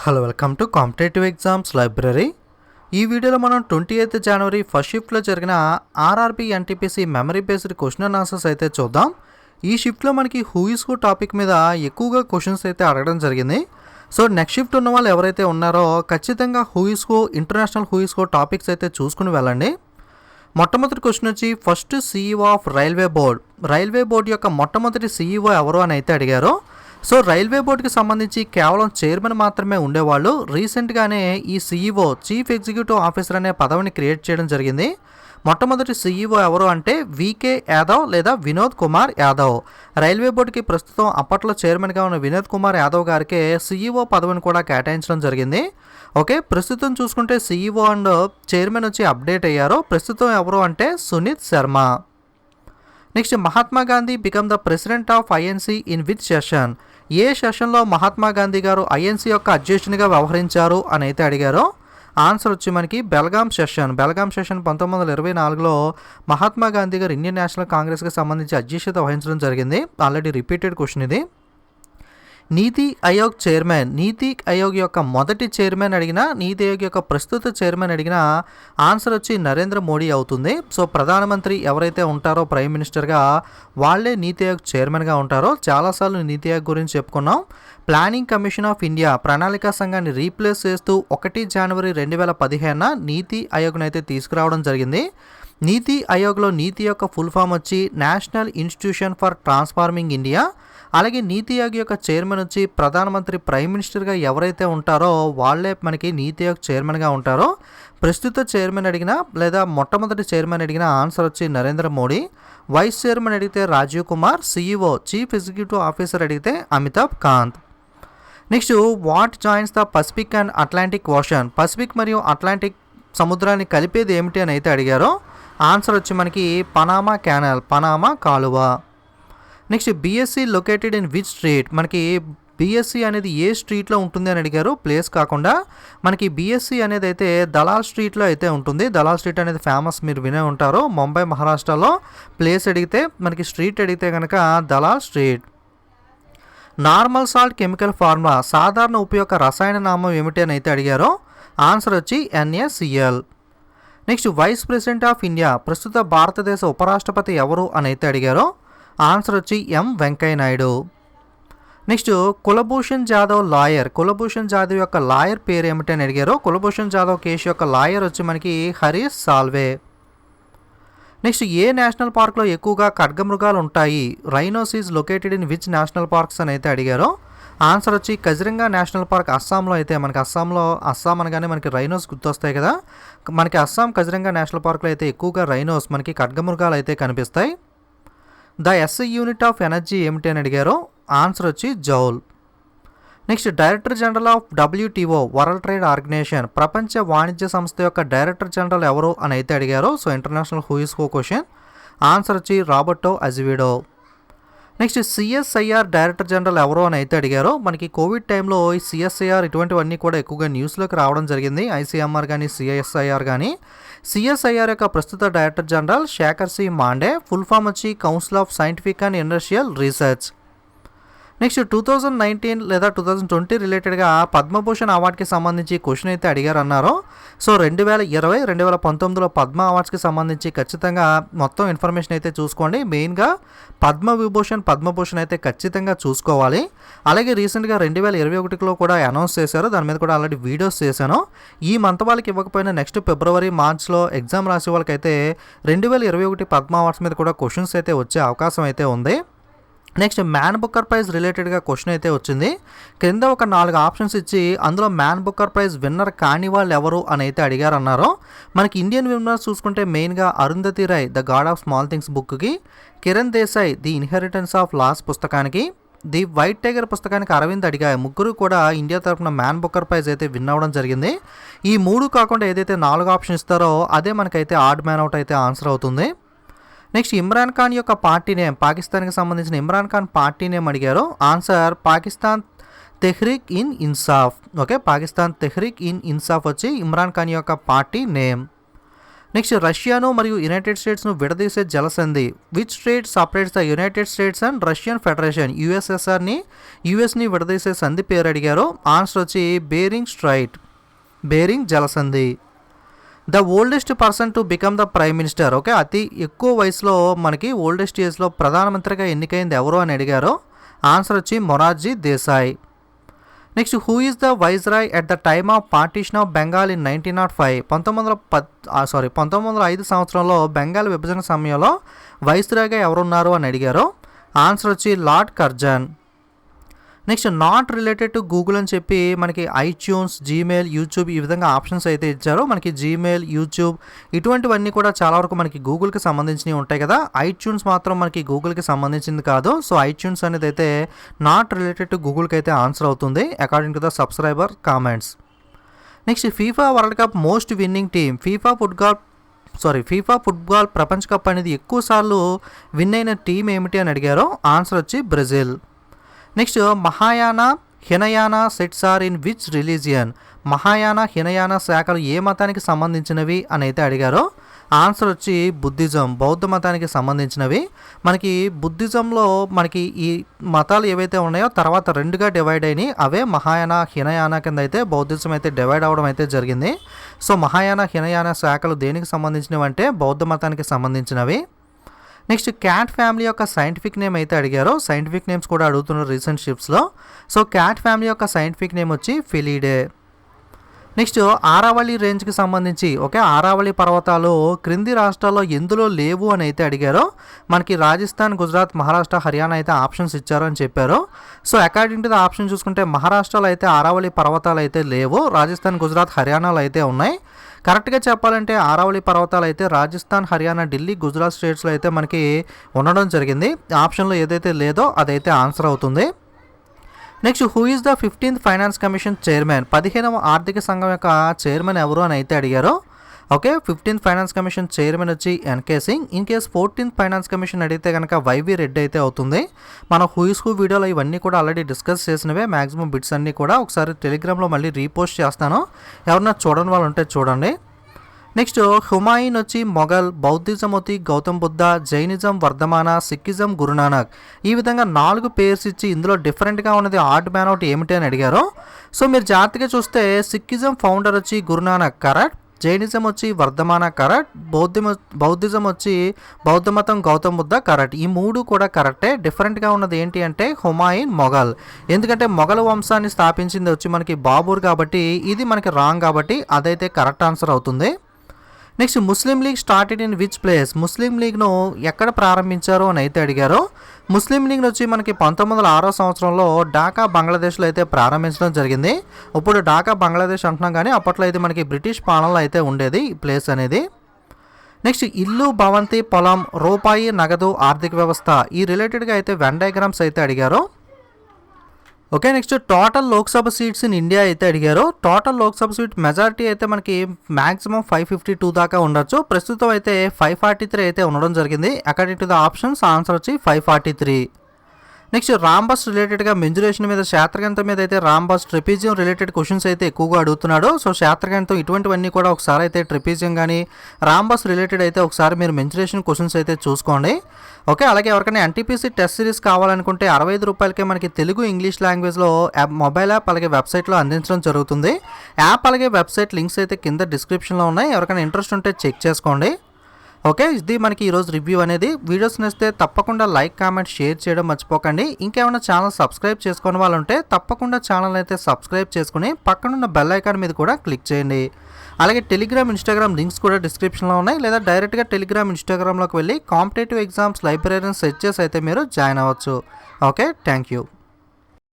Hello welcome to competitive exams library. ఈ వీడియోలో మనం 28 జనవరి ఫస్ట్ షిఫ్ట్లో జరిగిన RRB NTPC memory based question and answers అయితే చూద్దాం. ఈ షిఫ్ట్లో మనకి హూ ఇస్ హూ టాపిక్ మీద ఎక్కువగా క్వశ్చన్స్ అయితే అడగడం జరిగింది. సో నెక్స్ట్ షిఫ్ట్ ఉన్న వాళ్ళు ఎవరైతే ఉన్నారో ఖచ్చితంగా who is who, international who is who topics అయితే చూసుకుని వెళ్ళండి. మొట్టమొదటి క్వశ్చన్ వచ్చి first CEO of railway board యొక్క మొట్టమొదటి సీఈఓ ఎవరు అని అయితే అడిగారు. సో రైల్వే బోర్డుకి సంబంధించి కేవలం చైర్మన్ మాత్రమే ఉండేవాళ్ళు. రీసెంట్గానే ఈ సీఈఓ, చీఫ్ ఎగ్జిక్యూటివ్ ఆఫీసర్ అనే పదవిని క్రియేట్ చేయడం జరిగింది. మొట్టమొదటి సీఈఓ ఎవరు అంటే వికే యాదవ్ లేదా వినోద్ కుమార్ యాదవ్. రైల్వే బోర్డుకి ప్రస్తుతం అప్పట్లో చైర్మన్గా ఉన్న వినోద్ కుమార్ యాదవ్ గారికి సీఈఓ పదవిని కూడా కేటాయించడం జరిగింది. ఓకే, ప్రస్తుతం చూసుకుంటే సీఈఓ అండ్ చైర్మన్ వచ్చి అప్డేట్ అయ్యారు. ప్రస్తుతం ఎవరు అంటే Suneet Sharma. Next, Mahatma Gandhi become the president of INC in which session? ఏ సెషన్లో మహాత్మా గాంధీ గారు ఐఎన్సీ యొక్క అధ్యక్షునిగా వ్యవహరించారు అని అయితే అడిగారు. ఆన్సర్ వచ్చి మనకి బెల్గాం సెషన్ 1924లో మహాత్మా గాంధీ గారు ఇండియన్ నేషనల్ కాంగ్రెస్కి సంబంధించి అధ్యక్షత వహించడం జరిగింది. ఆల్రెడీ రిపీటెడ్ క్వశ్చన్ ఇది. నీతి ఆయోగ్ చైర్మన్, నీతి ఆయోగ్ యొక్క మొదటి చైర్మన్ అడిగినా, నీతి ఆయోగ్ యొక్క ప్రస్తుత చైర్మన్ అడిగినా ఆన్సర్ వచ్చి నరేంద్ర మోడీ అవుతుంది. సో ప్రధానమంత్రి ఎవరైతే ఉంటారో ప్రైమ్ మినిస్టర్గా, వాళ్ళే నీతి ఆయోగ్ చైర్మన్గా ఉంటారో. చాలాసార్లు నీతి ఆయోగ్ గురించి చెప్పుకున్నాం. ప్లానింగ్ కమిషన్ ఆఫ్ ఇండియా ప్రణాళికా సంఘాన్ని రీప్లేస్ చేస్తూ 1 జనవరి 2015 నీతి ఆయోగ్ను అయితే తీసుకురావడం జరిగింది. నీతి ఆయోగ్లో నీతి యొక్క ఫుల్ ఫామ్ వచ్చి national institution for transforming India. అలాగే నీతి ఆయోగ్ యొక్క చైర్మన్ వచ్చి ప్రధానమంత్రి ప్రైమ్ మినిస్టర్గా ఎవరైతే ఉంటారో వాళ్ళే మనకి నీతి ఆయోగ్ చైర్మన్గా ఉంటారో. ప్రస్తుత చైర్మన్ అడిగినా లేదా మొట్టమొదటి చైర్మన్ అడిగిన ఆన్సర్ వచ్చి నరేంద్ర మోడీ. వైస్ చైర్మన్ అడిగితే Rajiv Kumar. CEO, chief executive officer అడిగితే Amitabh Kant. Next, what joins the Pacific and Atlantic ocean? Pacific మరియు అట్లాంటిక్ సముద్రాన్ని కలిపేది ఏమిటి అని అయితే అడిగారో. ఆన్సర్ వచ్చి మనకి పనామా కెనాల్, పనామా కాలువ. Next, BSE located in which street? మనకి బీఎస్సీ అనేది ఏ స్ట్రీట్లో ఉంటుంది అని అడిగారు. ప్లేస్ కాకుండా మనకి బీఎస్సీ అనేది అయితే దలాల్ స్ట్రీట్లో అయితే ఉంటుంది. దలాల్ స్ట్రీట్ అనేది ఫేమస్, మీరు వినే ఉంటారు. ముంబై, మహారాష్ట్రలో. ప్లేస్ అడిగితే మనకి స్ట్రీట్ అడిగితే కనుక Dalal street. Normal salt chemical formula, సాధారణ ఉపయోగ రసాయన నామం ఏమిటి అని అయితే అడిగారో. ఆన్సర్ వచ్చి NaCl. Next, vice president of India, ప్రస్తుత భారతదేశ ఉపరాష్ట్రపతి ఎవరు అని అయితే అడిగారో. ఆన్సర్ వచ్చి వెంకయ్య నాయుడు. నెక్స్ట్, కులభూషణ్ జాదవ్ లాయర్, కులభూషణ్ జాదవ్ యొక్క లాయర్ పేరు ఏమిటి అని అడిగారో. కులభూషణ్ జాదవ్ కేసు యొక్క లాయర్ వచ్చి మనకి హరీష్ సాల్వే. నెక్స్ట్, ఏ నేషనల్ పార్క్లో ఎక్కువగా ఖడ్గమృగాలు ఉంటాయి? Rhinos is located in which national parks అని అయితే అడిగారో. ఆన్సర్ వచ్చి కజిరంగా నేషనల్ పార్క్, అస్సాంలో అయితే మనకి అస్సాం అనగానే మనకి రైనోస్ గుర్తొస్తాయి కదా. మనకి అస్సాం కజిరంగా నేషనల్ పార్క్లో అయితే ఎక్కువగా రైనోస్, మనకి ఖడ్గమృగాలు అయితే కనిపిస్తాయి. The SI unit of energy ఏమిటి అని అడిగారో. ఆన్సర్ వచ్చి joule. Next, director general of WTO world trade organisation, ప్రపంచ వాణిజ్య సంస్థ యొక్క డైరెక్టర్ జనరల్ ఎవరు అని అయితే అడిగారో. So international who is who question. Answer వచ్చి Roberto Azevedo. Next, CSIR director general ఎవరు అని అయితే అడిగారో. మనకి కోవిడ్ టైంలో ఈ CSIR ఇటువంటివన్నీ కూడా ఎక్కువగా న్యూస్లోకి రావడం జరిగింది. ICMR కానీ CSIR కానీ. CSIR యొక్క ప్రస్తుత director general Shekhar C Mande. Full form వచ్చి council of scientific and industrial research. Next, 2019 లేదా 2020 రిలేటెడ్గా పద్మభూషణ్ అవార్డుకి సంబంధించి క్వశ్చన్ అయితే అడిగారు అన్నారు. సో 2020, 2019లో పద్మ అవార్డ్స్కి సంబంధించి ఖచ్చితంగా మొత్తం ఇన్ఫర్మేషన్ అయితే చూసుకోండి. మెయిన్గా పద్మభూషణ్ అయితే ఖచ్చితంగా చూసుకోవాలి. అలాగే రీసెంట్గా 2021లో కూడా అనౌన్స్ చేశారు. దాని మీద కూడా ఆల్రెడీ వీడియోస్ చేశాను. ఈ మంత్ వాళ్ళకి ఇవ్వకపోయినా నెక్స్ట్ ఫిబ్రవరి, మార్చ్లో ఎగ్జామ్ రాసే వాళ్ళకైతే 2021 పద్మ అవార్డ్స్ మీద కూడా క్వశ్చన్స్ అయితే వచ్చే అవకాశం అయితే ఉంది. నెక్స్ట్, మ్యాన్ బుక్కర్ ప్రైజ్ రిలేటెడ్గా క్వశ్చన్ అయితే వచ్చింది. కింద ఒక 4 ఆప్షన్స్ ఇచ్చి అందులో మ్యాన్ బుక్కర్ ప్రైజ్ విన్నర్ కాని వాళ్ళు ఎవరు అని అయితే అడిగారు అన్నారు. మనకి ఇండియన్ విన్నర్స్ చూసుకుంటే మెయిన్గా Arundhati Roy the god of small things బుక్కి, Kiran Desai the inheritance of loss పుస్తకానికి, ది వైట్ టైగర్ పుస్తకానికి అరవింద్ అడిగా. ముగ్గురు కూడా ఇండియా తరఫున మ్యాన్ బుక్కర్ ప్రైజ్ అయితే విన్ అవ్వడం జరిగింది. ఈ 3 కాకుండా ఏదైతే 4 ఆప్షన్ ఇస్తారో అదే మనకైతే ఆడ్ మ్యాన్ అవుట్ అయితే ఆన్సర్ అవుతుంది. నెక్స్ట్, ఇమ్రాన్ ఖాన్ యొక్క పార్టీ నేమ్, పాకిస్తాన్కి సంబంధించిన ఇమ్రాన్ ఖాన్ పార్టీ నేమ్ అడిగారు. Answer Pakistan Tehreek in Insaf. Okay, Pakistan Tehreek in Insaf వచ్చి ఇమ్రాన్ ఖాన్ యొక్క పార్టీ నేమ్. నెక్స్ట్ రష్యాను మరియు యునైటెడ్ స్టేట్స్ను విడదీసే జలసంధి. Which strait separates the United States and Russian federation? యుఎస్ఎస్ఆర్ని యుఎస్ని విడదీసే సంధి పేరు అడిగారు. ఆన్సర్ వచ్చి బేరింగ్ స్ట్రైట్, బేరింగ్ జలసంధి. The oldest person to become the prime minister. Okay, అతి ఎక్కువ వయసులో మనకి ఓల్డెస్ట్ ఏజ్లో ప్రధానమంత్రిగా ఎన్నికైంది ఎవరు అని అడిగారు. ఆన్సర్ వచ్చి Morarji Desai. Next who is the viceroy at the time of partition of Bengal in 1905? 1905 సంవత్సరంలో బెంగాల్ విభజన సమయంలో వైస్రాయ్గా ఎవరున్నారు అని అడిగారు. ఆన్సర్ వచ్చి lord Curzon. Next not related to Google అని చెప్పి మనకి ఐట్యూన్స్, జీమెయిల్, యూట్యూబ్ ఈ విధంగా ఆప్షన్స్ అయితే ఇచ్చారు. మనకి జీమెయిల్, యూట్యూబ్ ఇటువంటివన్నీ కూడా చాలా వరకు మనకి గూగుల్కి సంబంధించినవి ఉంటాయి కదా. ఐట్యూన్స్ మాత్రం మనకి గూగుల్కి సంబంధించింది కాదు. సో ఐట్యూన్స్ అనేది అయితే నాట్ రిలేటెడ్ టు గూగుల్కి అయితే ఆన్సర్ అవుతుంది according to the subscriber comments. Next FIFA world cup most winning team. FIFA football ప్రపంచ కప్ అనేది ఎక్కువ సార్లు విన్ అయిన టీం ఏమిటి అని అడిగారు. ఆన్సర్ వచ్చి Brazil. Next Mahayana, Hinayana sects are in which religion? Mahayana, Hinayana శాఖలు ఏ మతానికి సంబంధించినవి అని అయితే అడిగారు. ఆన్సర్ వచ్చి బుద్ధిజం, బౌద్ధ మతానికి సంబంధించినవి. మనకి బుద్ధిజంలో మనకి ఈ మతాలు ఏవైతే ఉన్నాయో తర్వాత రెండుగా డివైడ్ అయినాయి. అవే మహాయాన, హినయాన కింద అయితే బౌద్ధిజం అయితే డివైడ్ అవ్వడం అయితే జరిగింది. సో మహాయాన, హినయాన శాఖలు దేనికి సంబంధించినవి అంటే బౌద్ధ మతానికి సంబంధించినవి. నెక్స్ట్ క్యాట్ ఫ్యామిలీ యొక్క సైంటిఫిక్ నేమ్ అయితే అడిగారు. సైంటిఫిక్ నేమ్స్ కూడా అడుగుతున్నారు రీసెంట్ షిప్స్లో. సో క్యాట్ ఫ్యామిలీ యొక్క సైంటిఫిక్ నేమ్ వచ్చి ఫిలిడే. నెక్స్ట్ ఆరావళి రేంజ్కి సంబంధించి ఆరావళి పర్వతాలు క్రింది రాష్ట్రాల్లో ఎందులో లేవు అని అయితే అడిగారు. మనకి రాజస్థాన్, గుజరాత్, మహారాష్ట్ర, హర్యానా అయితే ఆప్షన్స్ ఇచ్చారు అని చెప్పారు. So according to the option చూసుకుంటే మహారాష్ట్రలో అయితే ఆరావళి పర్వతాలు అయితే లేవు. రాజస్థాన్, గుజరాత్, హర్యానాలో అయితే ఉన్నాయి. కరెక్ట్గా చెప్పాలంటే ఆరావళి పర్వతాలు అయితే రాజస్థాన్, హర్యానా, ఢిల్లీ, గుజరాత్ స్టేట్స్లో అయితే మనకి ఉండడం జరిగింది. ఆప్షన్లో ఏదైతే లేదో అదైతే ఆన్సర్ అవుతుంది. Next who is the 15th finance commission chairman? 15వ ఆర్థిక సంఘం యొక్క చైర్మన్ ఎవరు అని అయితే అడిగారు. 15th ఫైనాన్స్ కమిషన్ చైర్మన్ వచ్చి NK Singh. In case 14th finance commission అడిగితే కనుక వైవి రెడ్డి అయితే అవుతుంది. మన హూ ఈస్ హూ వీడియోలో ఇవన్నీ కూడా ఆల్రెడీ డిస్కస్ చేసినవే. మ్యాక్సిమం బిట్స్ అన్నీ కూడా ఒకసారి టెలిగ్రామ్లో మళ్ళీ రీపోస్ట్ చేస్తాను. ఎవరన్నా చూడని వాళ్ళు ఉంటే చూడండి. నెక్స్ట్ హుమాయూన్ వచ్చి మొఘల్, బౌద్ధిజం వచ్చి గౌతమ్ బుద్ధ, జైనిజం వర్ధమాన, సిక్కిజం గురునానక్. ఈ విధంగా 4 పేర్స్ ఇచ్చి ఇందులో డిఫరెంట్గా ఉన్నది ఆడ్ మ్యాన్ అవుట్ ఏమిటి అని అడిగారు. సో మీరు జాగ్రత్తగా చూస్తే సిక్కిజం ఫౌండర్ వచ్చి గురునానక్ కరెక్ట్, జైనిజం వచ్చి వర్ధమాన కరెక్ట్, బౌద్ధిజం వచ్చి బౌద్ధ మతం గౌతమ్ బుద్ధ కరెక్ట్. ఈ 3 కూడా కరెక్టే. డిఫరెంట్గా ఉన్నది ఏంటి అంటే హుమాయూన్ మొఘల్. ఎందుకంటే మొఘల్ వంశాన్ని స్థాపించింది వచ్చి మనకి బాబూర్ కాబట్టి ఇది మనకి రాంగ్ కాబట్టి అదైతే కరెక్ట్ ఆన్సర్ అవుతుంది. Next Muslim League started in which place? Muslim లీగ్ను ఎక్కడ ప్రారంభించారు అని అయితే అడిగారు. ముస్లిం లీగ్ను వచ్చి మనకి 1906 సంవత్సరంలో ఢాకా, బంగ్లాదేశ్లో అయితే ప్రారంభించడం జరిగింది. ఇప్పుడు ఢాకా బంగ్లాదేశ్ అంటున్నాం కానీ అప్పట్లో అయితే మనకి బ్రిటిష్ పాలనలో అయితే ఉండేది ఈ ప్లేస్ అనేది. నెక్స్ట్ ఇల్లు, భవంతి, పొలం, రూపాయి, నగదు, ఆర్థిక వ్యవస్థ ఈ రిలేటెడ్గా అయితే వెన్ డయాగ్రామ్స్ అయితే అడిగారు. Next total Lok Sabha seats in India అయితే అడిగారు. టోటల్ లోక్సభ సీట్ మెజారిటీ అయితే మనకి మ్యాక్సిమం 552 దాకా ఉండొచ్చు. ప్రస్తుతం అయితే 543 అయితే ఉండడం జరిగింది. According to the options answer వచ్చి 543. నెక్స్ట్ రాంబస్ రిలేటెడ్గా మెంజురేషన్ మీద, శాస్త్రగణితం మీద అయితే రాంబస్, ట్రెపీజియం రిలేటెడ్ క్వశ్చన్స్ అయితే ఎక్కువగా అడుగుతున్నాడు. సో శాస్త్రగణితం ఇటువంటివన్నీ కూడా ఒకసారి అయితే ట్రెపీజియం కానీ రాంబస్ రిలేటెడ్ అయితే ఒకసారి మీరు మెంజురేషన్ క్వశ్చన్స్ అయితే చూసుకోండి. అలాగే ఎవరికైనా ఎన్టీపీసీ టెస్ట్ సిరీస్ కావాలనుకుంటే 65 రూపాయలకే మనకి తెలుగు, ఇంగ్లీష్ లాంగ్వేజ్లో మొబైల్ యాప్ అలాగే వెబ్సైట్లో అందించడం జరుగుతుంది. యాప్ అలాగే వెబ్సైట్ లింక్స్ అయితే కింద డిస్క్రిప్షన్లో ఉన్నాయి. ఎవరికైనా ఇంట్రెస్ట్ ఉంటే చెక్ చేసుకోండి. ఇది మనకి ఈరోజు రివ్యూ అనేది. వీడియోస్ నచ్చితే తప్పకుండా లైక్, కామెంట్, షేర్ చేయడం మర్చిపోకండి. ఇంకేమైనా ఛానల్ సబ్స్క్రైబ్ చేసుకునే వాళ్ళు ఉంటే తప్పకుండా ఛానల్ అయితే సబ్స్క్రైబ్ చేసుకుని పక్కనున్న బెల్ ఐకాన్ మీద కూడా క్లిక్ చేయండి. అలాగే టెలిగ్రామ్, ఇన్స్టాగ్రామ్ లింక్స్ కూడా డిస్క్రిప్షన్లో ఉన్నాయి. లేదా డైరెక్ట్గా టెలిగ్రామ్, ఇన్స్టాగ్రామ్లోకి వెళ్ళి కాంపిటేటివ్ ఎగ్జామ్స్ లైబ్రరీని సెర్చ్ చేసి అయితే మీరు జాయిన్ అవ్వచ్చు. Thank you.